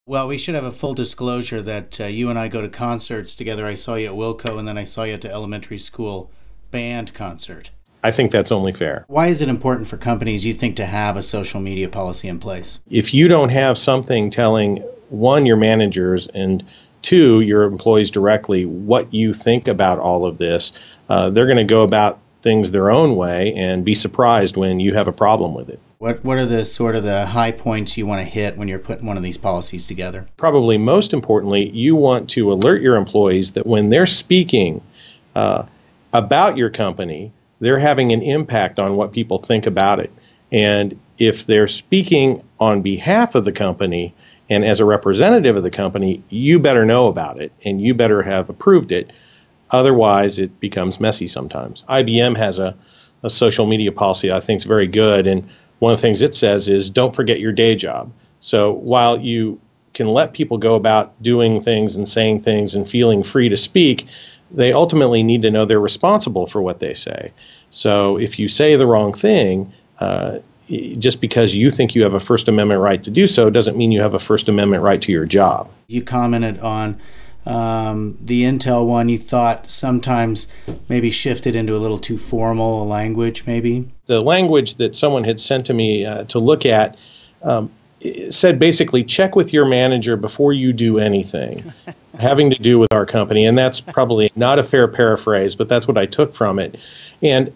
Well, we should have a full disclosure that you and I go to concerts together. I saw you at Wilco, and then I saw you at the elementary school band concert. I think that's only fair. Why is it important for companies, you think, to have a social media policy in place? If you don't have something telling, one, your managers, and two, your employees directly what you think about all of this, they're going to go about things their own way and be surprised when you have a problem with it. What are the sort of the high points you want to hit when you're putting one of these policies together? Probably most importantly, you want to alert your employees that when they're speaking about your company, they're having an impact on what people think about it. And if they're speaking on behalf of the company and as a representative of the company, you better know about it and you better have approved it. Otherwise, it becomes messy sometimes. IBM has a social media policy I think is very good, and one of the things it says is don't forget your day job. So while you can let people go about doing things and saying things and feeling free to speak, they ultimately need to know they're responsible for what they say. So if you say the wrong thing, just because you think you have a First Amendment right to do so doesn't mean you have a First Amendment right to your job. You commented on the Intel one. You thought sometimes maybe shifted into a little too formal a language, maybe? The language that someone had sent to me to look at said basically check with your manager before you do anything having to do with our company. And that's probably not a fair paraphrase, but that's what I took from it. And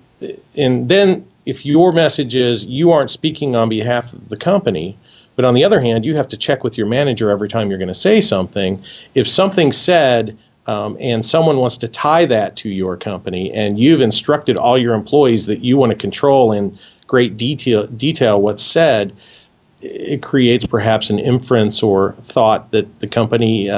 then if your message is you aren't speaking on behalf of the company, but on the other hand, you have to check with your manager every time you're going to say something. If something's said and someone wants to tie that to your company and you've instructed all your employees that you want to control in great detail what's said, it creates perhaps an inference or thought that the company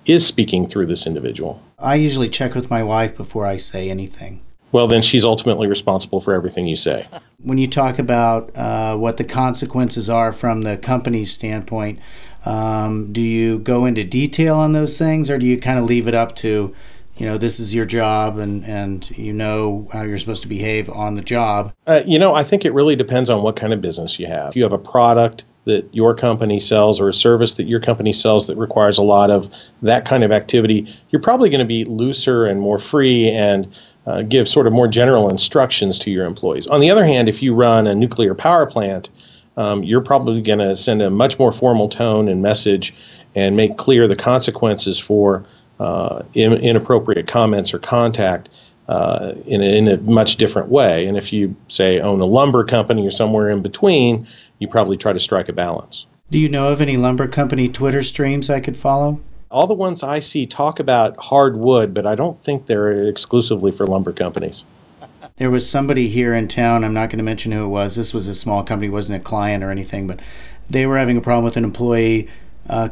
is speaking through this individual. I usually check with my wife before I say anything. Well, then she's ultimately responsible for everything you say. When you talk about what the consequences are from the company's standpoint, do you go into detail on those things, or do you kind of leave it up to, this is your job and you know how you're supposed to behave on the job? I think it really depends on what kind of business you have. If you have a product that your company sells or a service that your company sells that requires a lot of that kind of activity, you're probably going to be looser and more free and give sort of more general instructions to your employees. On the other hand, if you run a nuclear power plant, you're probably going to send a much more formal tone and message and make clear the consequences for inappropriate comments or contact in a much different way. And if you, say, own a lumber company or somewhere in between, you probably try to strike a balance. Do you know of any lumber company Twitter streams I could follow? All the ones I see talk about hardwood, but I don't think they're exclusively for lumber companies. There was somebody here in town, I'm not going to mention who it was. This was a small company, wasn't a client or anything, but they were having a problem with an employee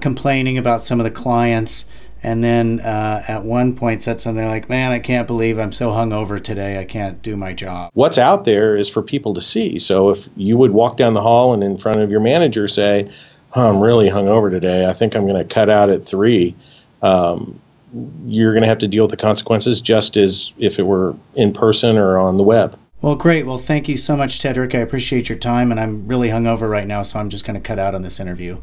complaining about some of the clients, and then at one point said something like, "Man, I can't believe I'm so hungover today, I can't do my job." What's out there is for people to see. So if you would walk down the hall and in front of your manager say, "I'm really hungover today, I think I'm going to cut out at 3, you're going to have to deal with the consequences just as if it were in person or on the web. Well, great. Well, thank you so much, Tedrick. I appreciate your time, and I'm really hungover right now, so I'm just going to cut out on this interview.